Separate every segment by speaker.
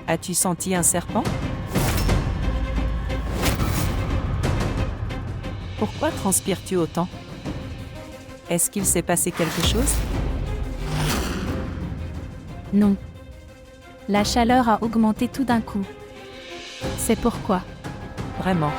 Speaker 1: As-tu senti un serpent? Pourquoi transpires-tu autant? Est-ce qu'il s'est passé quelque chose?
Speaker 2: Non. La chaleur a augmenté tout d'un coup. C'est pourquoi.
Speaker 1: Vraiment.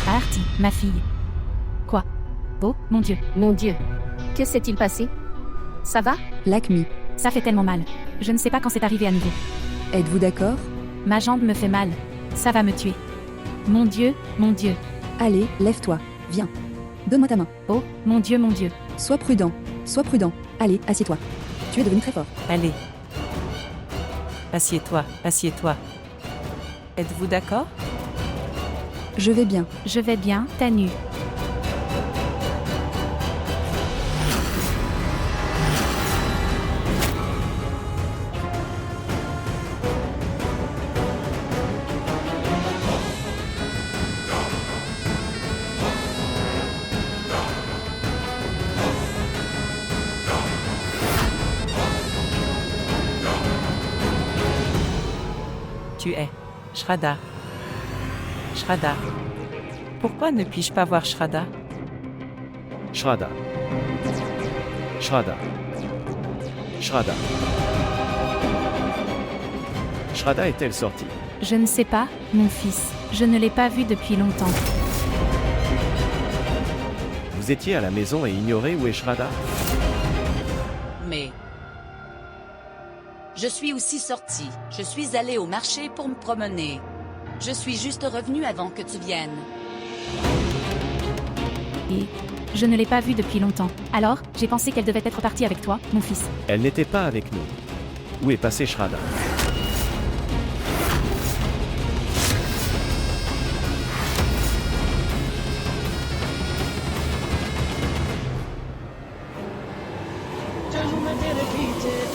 Speaker 2: Artie, ma fille. Quoi? Oh, mon Dieu.
Speaker 3: Mon Dieu. Que s'est-il passé? Ça va?
Speaker 4: Lakmi,
Speaker 2: Ça fait tellement mal. Je ne sais pas quand c'est arrivé à nouveau.
Speaker 4: êtes-vous d'accord?
Speaker 2: Ma jambe me fait mal. Ça va me tuer. Mon Dieu, mon Dieu.
Speaker 4: Allez, lève-toi, viens. Donne-moi ta main.
Speaker 2: Oh, mon Dieu, mon Dieu.
Speaker 4: Sois prudent, sois prudent. Allez, assieds-toi. Tu es devenu très fort.
Speaker 1: Allez. Assieds-toi, assieds-toi. Êtes-vous d'accord?
Speaker 4: Je vais bien.
Speaker 2: Je vais bien, t'as nu.
Speaker 1: Tu es Shraddha. Shraddha. Pourquoi ne puis-je pas voir Shraddha?
Speaker 5: Shraddha. Shraddha. Shraddha. Shraddha est-elle sortie?
Speaker 2: Je ne sais pas, mon fils. Je ne l'ai pas vu depuis longtemps.
Speaker 5: Vous étiez à la maison et ignorez où est Shraddha?
Speaker 6: Mais je suis aussi sortie. Je suis allée au marché pour me promener. Je suis juste revenue avant que tu viennes.
Speaker 2: Et je ne l'ai pas vue depuis longtemps. Alors, j'ai pensé qu'elle devait être partie avec toi, mon fils.
Speaker 5: Elle n'était pas avec nous. Où est passée Shraddha?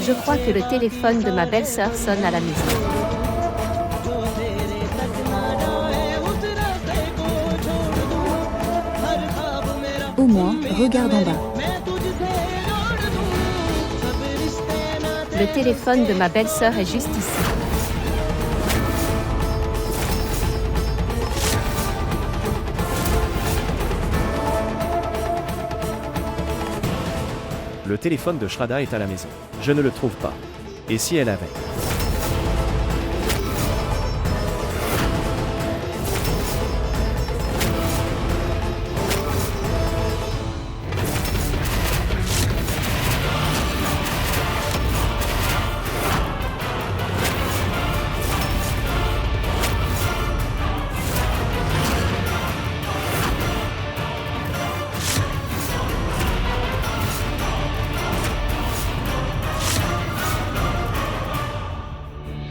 Speaker 3: Je crois que le téléphone de ma belle-sœur sonne à la maison.
Speaker 4: Au moins, regarde en bas.
Speaker 3: Le téléphone de ma belle-sœur est juste ici.
Speaker 5: Le téléphone de Shraddha est à la maison. Je ne le trouve pas. Et si elle avait?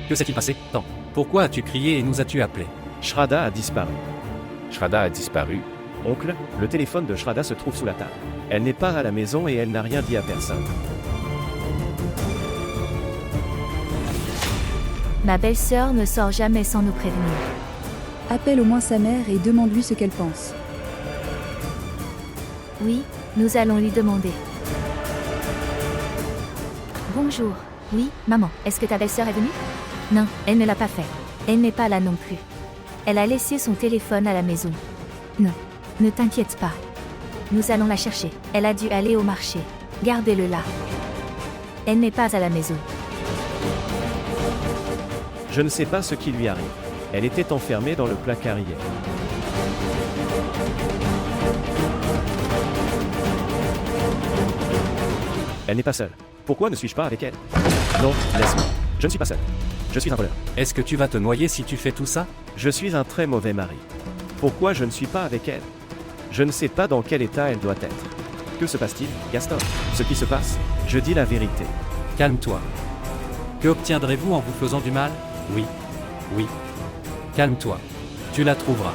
Speaker 7: Que s'est-il passé? Tant. Pourquoi as-tu crié et nous as-tu appelés?
Speaker 5: Shraddha a disparu.
Speaker 8: Shraddha a disparu.
Speaker 5: Oncle, le téléphone de Shraddha se trouve sous la table. Elle n'est pas à la maison et elle n'a rien dit à personne.
Speaker 2: Ma belle-sœur ne sort jamais sans nous prévenir.
Speaker 4: Appelle au moins sa mère et demande-lui ce qu'elle pense.
Speaker 2: Oui, nous allons lui demander. Bonjour. Oui, maman, est-ce que ta belle-sœur est venue? Non, elle ne l'a pas fait. Elle n'est pas là non plus. Elle a laissé son téléphone à la maison. Non, ne t'inquiète pas. Nous allons la chercher. Elle a dû aller au marché. Gardez-le là. Elle n'est pas à la maison.
Speaker 5: Je ne sais pas ce qui lui arrive. Elle était enfermée dans le placard hier. Elle n'est pas seule. Pourquoi ne suis-je pas avec elle? Non, laisse-moi. Je ne suis pas seul. Je suis un voleur.
Speaker 7: Est-ce que tu vas te noyer si tu fais tout ça?
Speaker 5: Je suis un très mauvais mari. Pourquoi je ne suis pas avec elle? Je ne sais pas dans quel état elle doit être. Que se passe-t-il, Gaston? Ce qui se passe? Je dis la vérité.
Speaker 7: Calme-toi. Que obtiendrez-vous en vous faisant du mal? Oui. Oui. Calme-toi. Tu la trouveras.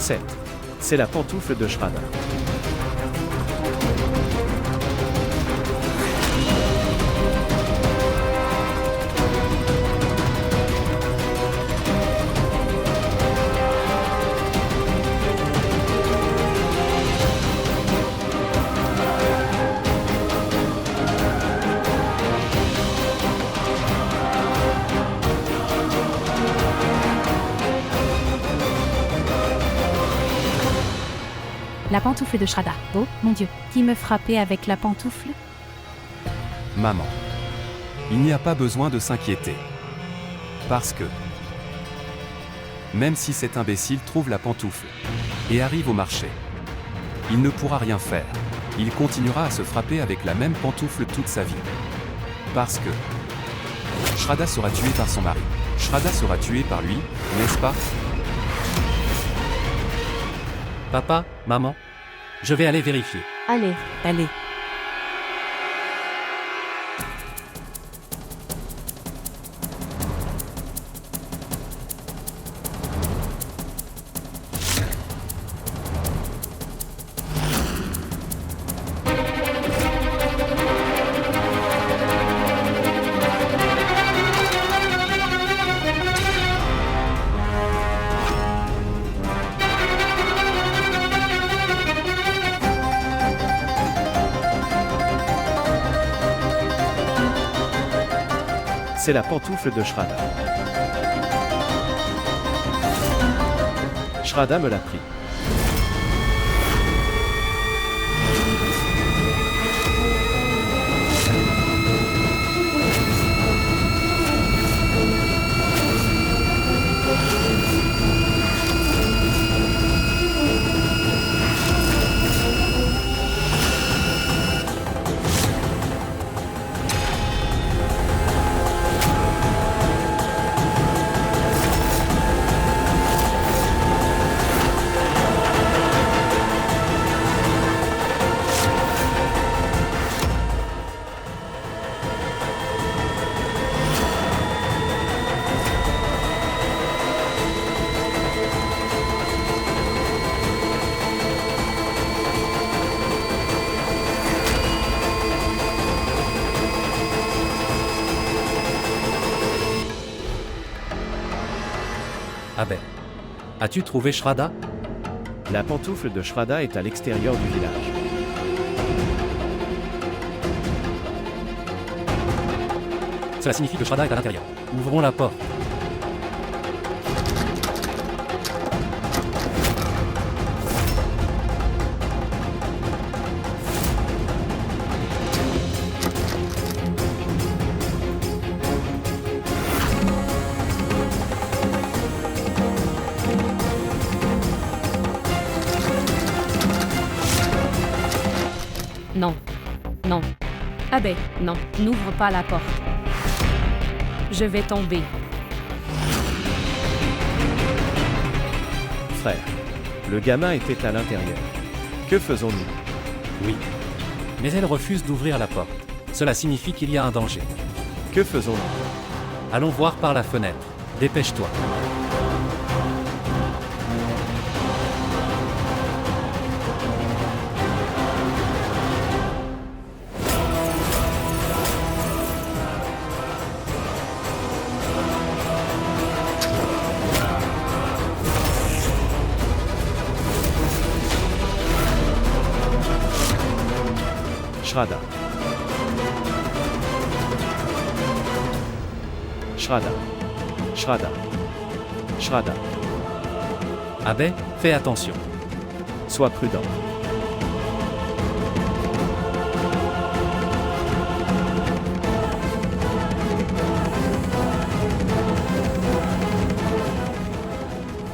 Speaker 5: 7. C'est la pantoufle de Shraddha.
Speaker 9: La pantoufle de Shraddha. Oh, mon Dieu, qui me frappait avec la pantoufle?
Speaker 10: Maman. Il n'y a pas besoin de s'inquiéter. Parce que, même si cet imbécile trouve la pantoufle et arrive au marché, il ne pourra rien faire. Il continuera à se frapper avec la même pantoufle toute sa vie. Parce que Shraddha sera tuée par son mari. Shraddha sera tuée par lui, n'est-ce pas?
Speaker 7: Papa, maman, je vais aller vérifier.
Speaker 3: Allez,
Speaker 1: Allez,
Speaker 5: C'est la pantoufle de Shraddha. Shraddha me l'a pris.
Speaker 7: Abel. As-tu trouvé Shraddha?
Speaker 5: La pantoufle de Shraddha est à l'extérieur du village.
Speaker 7: Cela signifie que Shraddha est à l'intérieur. Ouvrons la porte.
Speaker 9: Non. Non. Abel, non, n'ouvre pas la porte. Je vais tomber.
Speaker 5: Frère, le gamin était à l'intérieur. Que faisons-nous?
Speaker 7: Oui. Mais elle refuse d'ouvrir la porte. Cela signifie qu'il y a un danger.
Speaker 5: Que faisons-nous?
Speaker 7: Allons voir par la fenêtre. Dépêche-toi.
Speaker 5: Shraddha. Shraddha. Shraddha. Shraddha.
Speaker 7: Abel, fais attention.
Speaker 5: Sois prudent.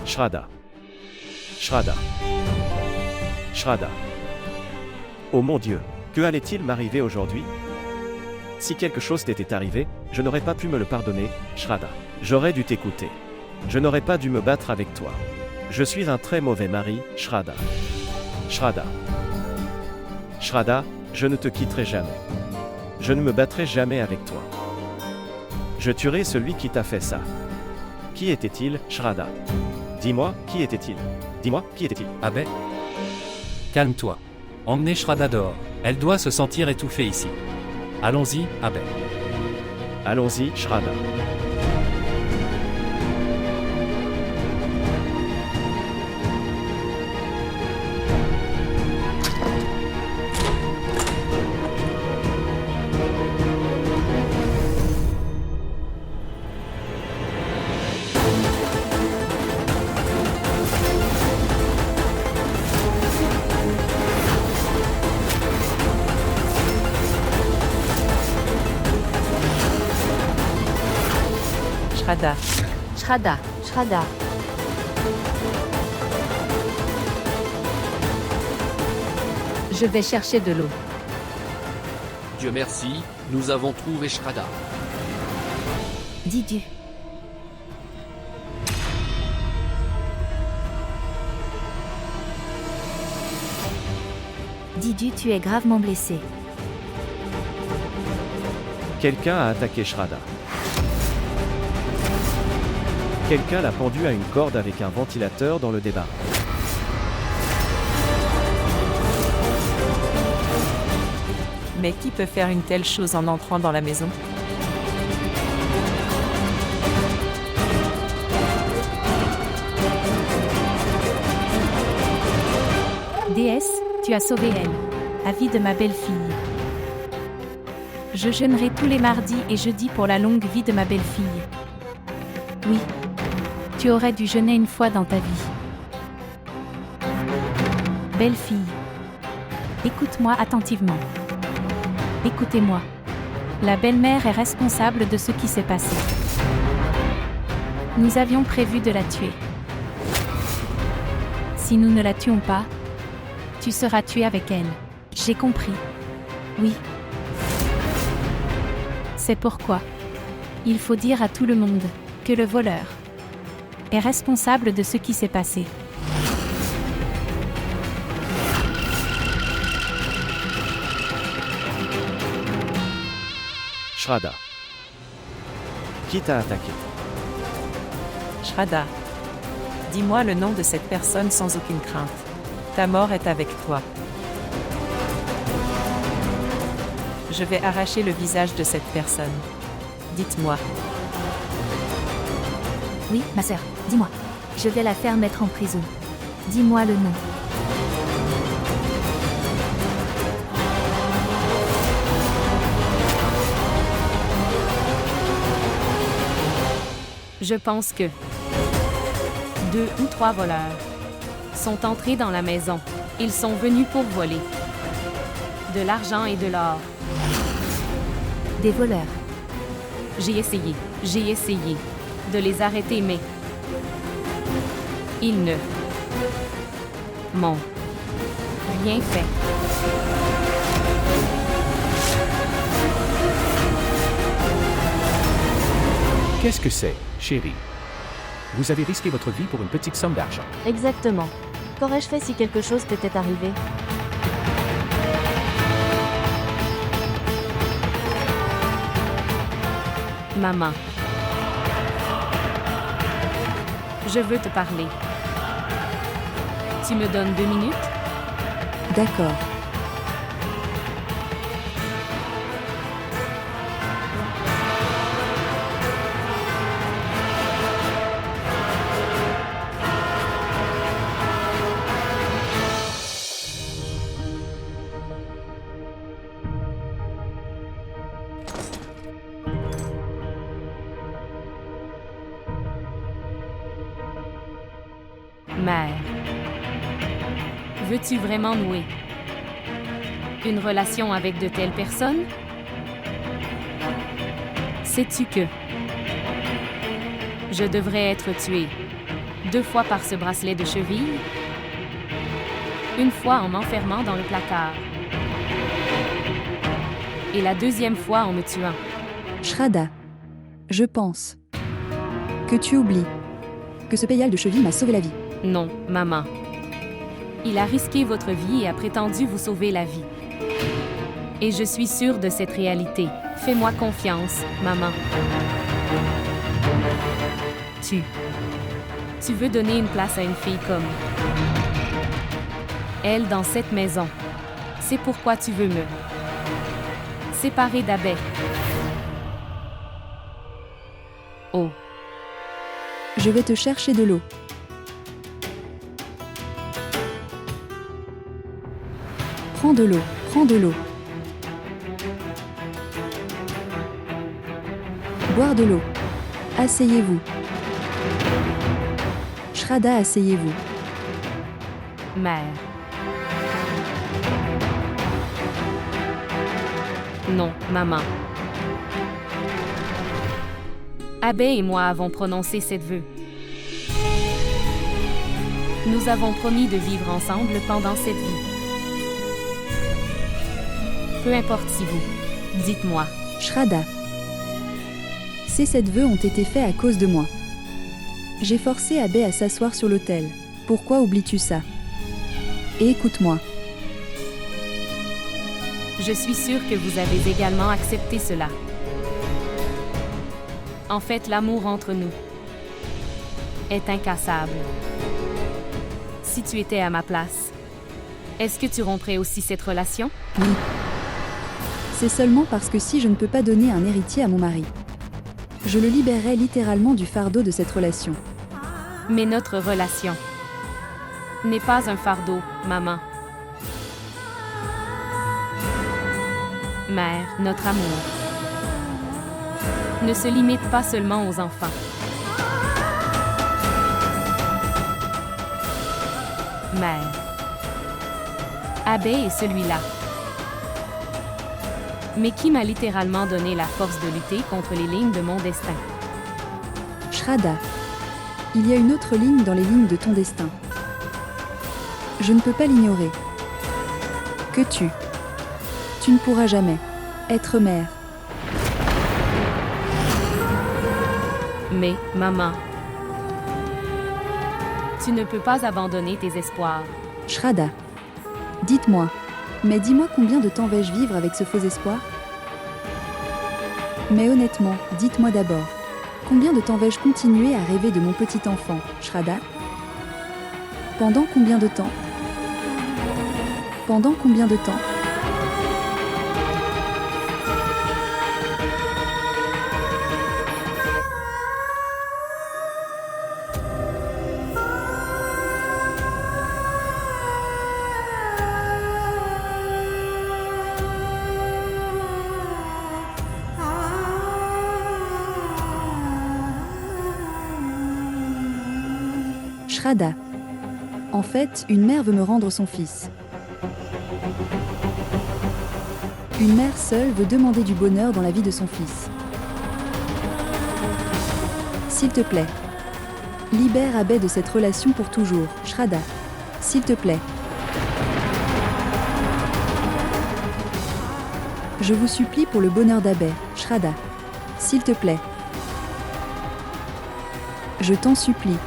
Speaker 5: Shraddha. Shraddha. Shraddha. Oh mon Dieu, que allait-il m'arriver aujourd'hui? Si quelque chose t'était arrivé, je n'aurais pas pu me le pardonner, Shraddha. J'aurais dû t'écouter. Je n'aurais pas dû me battre avec toi. Je suis un très mauvais mari, Shraddha. Shraddha. Shraddha, je ne te quitterai jamais. Je ne me battrai jamais avec toi. Je tuerai celui qui t'a fait ça. Qui était-il, Shraddha? Dis-moi, qui était-il? Dis-moi, qui était-il?
Speaker 7: Abbé? Calme-toi. Emmenez Shraddha dehors. Elle doit se sentir étouffée ici. Allons-y, Abbé.
Speaker 5: Allons-y, Shraddha.
Speaker 1: Shraddha.
Speaker 3: Shraddha, Shraddha. Je vais chercher de l'eau.
Speaker 11: Dieu merci, nous avons trouvé Shraddha.
Speaker 2: Didu. Didu, tu es gravement blessé.
Speaker 5: Quelqu'un a attaqué Shraddha. Quelqu'un l'a pendu à une corde avec un ventilateur dans le débarras.
Speaker 1: Mais qui peut faire une telle chose en entrant dans la maison?
Speaker 9: Déesse, tu as sauvé elle. Avis de ma belle-fille. Je jeûnerai tous les mardis et jeudis pour la longue vie de ma belle-fille. Oui. Tu aurais dû jeûner une fois dans ta vie. Belle-fille. Écoute-moi attentivement. Écoutez-moi. La belle-mère est responsable de ce qui s'est passé. Nous avions prévu de la tuer. Si nous ne la tuons pas, tu seras tué avec elle. J'ai compris. Oui. C'est pourquoi il faut dire à tout le monde que le voleur est responsable de ce qui s'est passé.
Speaker 5: Shraddha. Qui t'a attaqué?
Speaker 1: Shraddha. Dis-moi le nom de cette personne sans aucune crainte. Ta mort est avec toi. Je vais arracher le visage de cette personne. Dites-moi.
Speaker 2: Oui, ma sœur, dis-moi. Je vais la faire mettre en prison. Dis-moi le nom.
Speaker 12: Je pense que 2 ou 3 voleurs sont entrés dans la maison. Ils sont venus pour voler de l'argent et de l'or.
Speaker 2: Des voleurs.
Speaker 12: J'ai essayé de les arrêter, mais ils ne m'ont rien fait.
Speaker 8: Qu'est-ce que c'est, chérie? Vous avez risqué votre vie pour une petite somme d'argent.
Speaker 13: Exactement. Qu'aurais-je fait si quelque chose t'était arrivé?
Speaker 12: Maman. Je veux te parler. Tu me donnes 2 minutes?
Speaker 4: D'accord.
Speaker 12: Mère. Veux-tu vraiment nouer une relation avec de telles personnes? Sais-tu que je devrais être tuée 2 fois par ce bracelet de cheville? Une fois en m'enfermant dans le placard. Et la 2e fois en me tuant.
Speaker 4: Shraddha, je pense que tu oublies que ce payal de cheville m'a sauvé la vie.
Speaker 12: Non, maman. Il a risqué votre vie et a prétendu vous sauver la vie. Et je suis sûre de cette réalité. Fais-moi confiance, maman. Tu Tu veux donner une place à une fille comme elle dans cette maison. C'est pourquoi tu veux me séparer d'Abbé. Oh.
Speaker 4: Je vais te chercher de l'eau. Prends de l'eau, prends de l'eau. Boire de l'eau. Asseyez-vous. Shraddha, asseyez-vous.
Speaker 12: Mère. Non, maman. Abbé et moi avons prononcé cette vœu. Nous avons promis de vivre ensemble pendant cette vie. Peu importe si vous, dites-moi.
Speaker 4: Shraddha. Ces 7 vœux ont été faits à cause de moi. J'ai forcé Abbé à s'asseoir sur l'autel. Pourquoi oublies-tu ça? Et écoute-moi.
Speaker 12: Je suis sûre que vous avez également accepté cela. En fait, l'amour entre nous est incassable. Si tu étais à ma place, est-ce que tu romprais aussi cette relation?
Speaker 4: Oui. C'est seulement parce que si je ne peux pas donner un héritier à mon mari, je le libérerais littéralement du fardeau de cette relation.
Speaker 12: Mais notre relation n'est pas un fardeau, maman. Mère, notre amour ne se limite pas seulement aux enfants. Mère. Abbé est celui-là. Mais qui m'a littéralement donné la force de lutter contre les lignes de mon destin?
Speaker 4: Shraddha. Il y a une autre ligne dans les lignes de ton destin. Je ne peux pas l'ignorer. Que tu ne pourras jamais être mère.
Speaker 12: Mais, maman, tu ne peux pas abandonner tes espoirs.
Speaker 4: Shraddha. Dites-moi. Mais dis-moi combien de temps vais-je vivre avec ce faux espoir? Mais honnêtement, dites-moi d'abord. Combien de temps vais-je continuer à rêver de mon petit enfant, Shraddha? Pendant combien de temps? Pendant combien de temps? Shraddha. En fait, une mère veut me rendre son fils. Une mère seule veut demander du bonheur dans la vie de son fils. S'il te plaît, libère Abbé de cette relation pour toujours, Shraddha. S'il te plaît. Je vous supplie pour le bonheur d'Abbé, Shraddha. S'il te plaît. Je t'en supplie.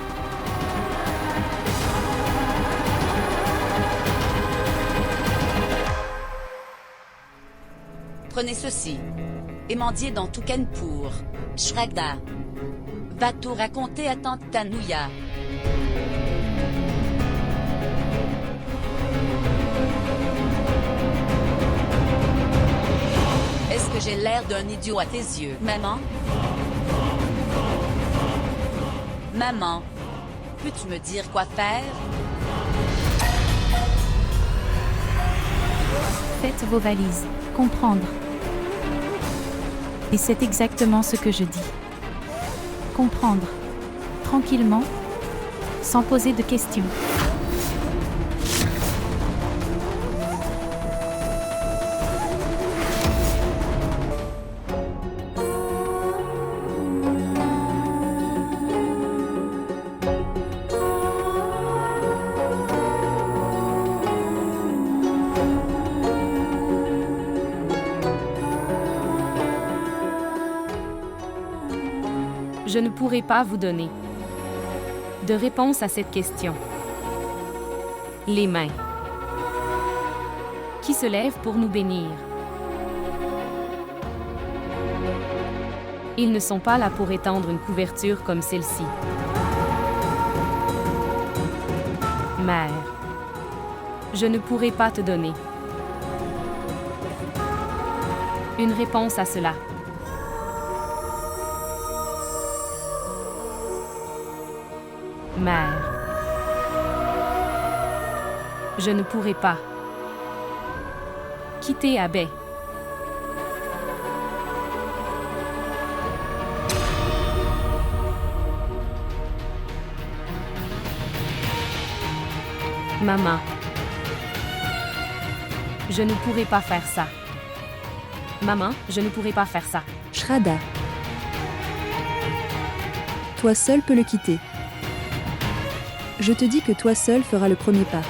Speaker 6: Prenez ceci et mendiez dans Tukanpur. Shraddha va tout raconter à tante Tanuya. Est-ce que j'ai l'air d'un idiot à tes yeux, maman? Maman, peux-tu me dire quoi faire?
Speaker 9: Faites vos valises. Comprendre. Et c'est exactement ce que je dis. Comprendre. Tranquillement. Sans poser de questions.
Speaker 12: Je ne pourrai pas vous donner de réponse à cette question. Les mains qui se lèvent pour nous bénir. Ils ne sont pas là pour étendre une couverture comme celle-ci. Mère. Je ne pourrai pas te donner une réponse à cela. Mère. Je ne pourrai pas quitter Abbey. Maman. Je ne pourrai pas faire ça. Maman, je ne pourrai pas faire ça.
Speaker 4: Shraddha. Toi seul peux le quitter. Je te dis que toi seul feras le premier pas.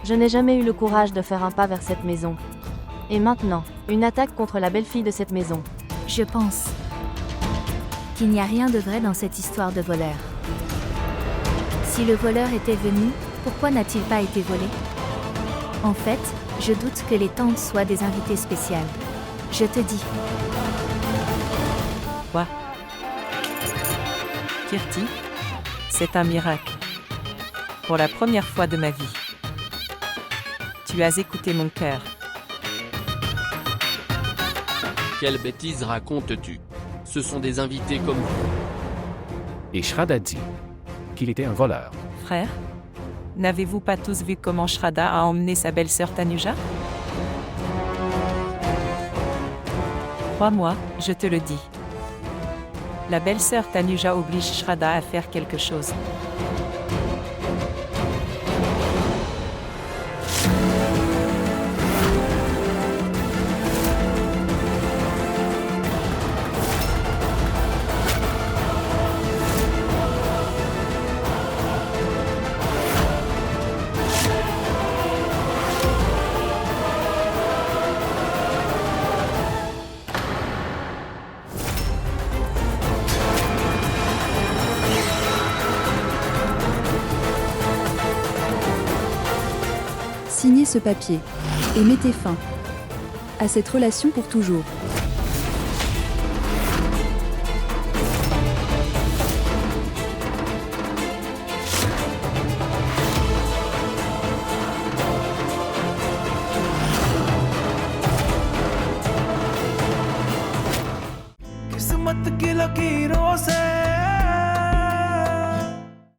Speaker 13: Je n'ai jamais eu le courage de faire un pas vers cette maison. Et maintenant, une attaque contre la belle-fille de cette maison.
Speaker 2: Je pense qu'il n'y a rien de vrai dans cette histoire de voleur. Si le voleur était venu, pourquoi n'a-t-il pas été volé? En fait, je doute que les tantes soient des invités spéciales. Je te dis.
Speaker 1: Quoi? Kirti, c'est un miracle. Pour la première fois de ma vie. Tu as écouté mon cœur.
Speaker 11: Quelle bêtise racontes-tu? Ce sont des invités comme vous.
Speaker 8: Et Shraddha dit qu'il était un voleur.
Speaker 1: Frère, n'avez-vous pas tous vu comment Shraddha a emmené sa belle-sœur Tanuja? Crois-moi, je te le dis. La belle-sœur Tanuja oblige Shraddha à faire quelque chose.
Speaker 4: Signez ce papier et mettez fin à cette relation pour toujours.
Speaker 14: किस्मत की लकीरों से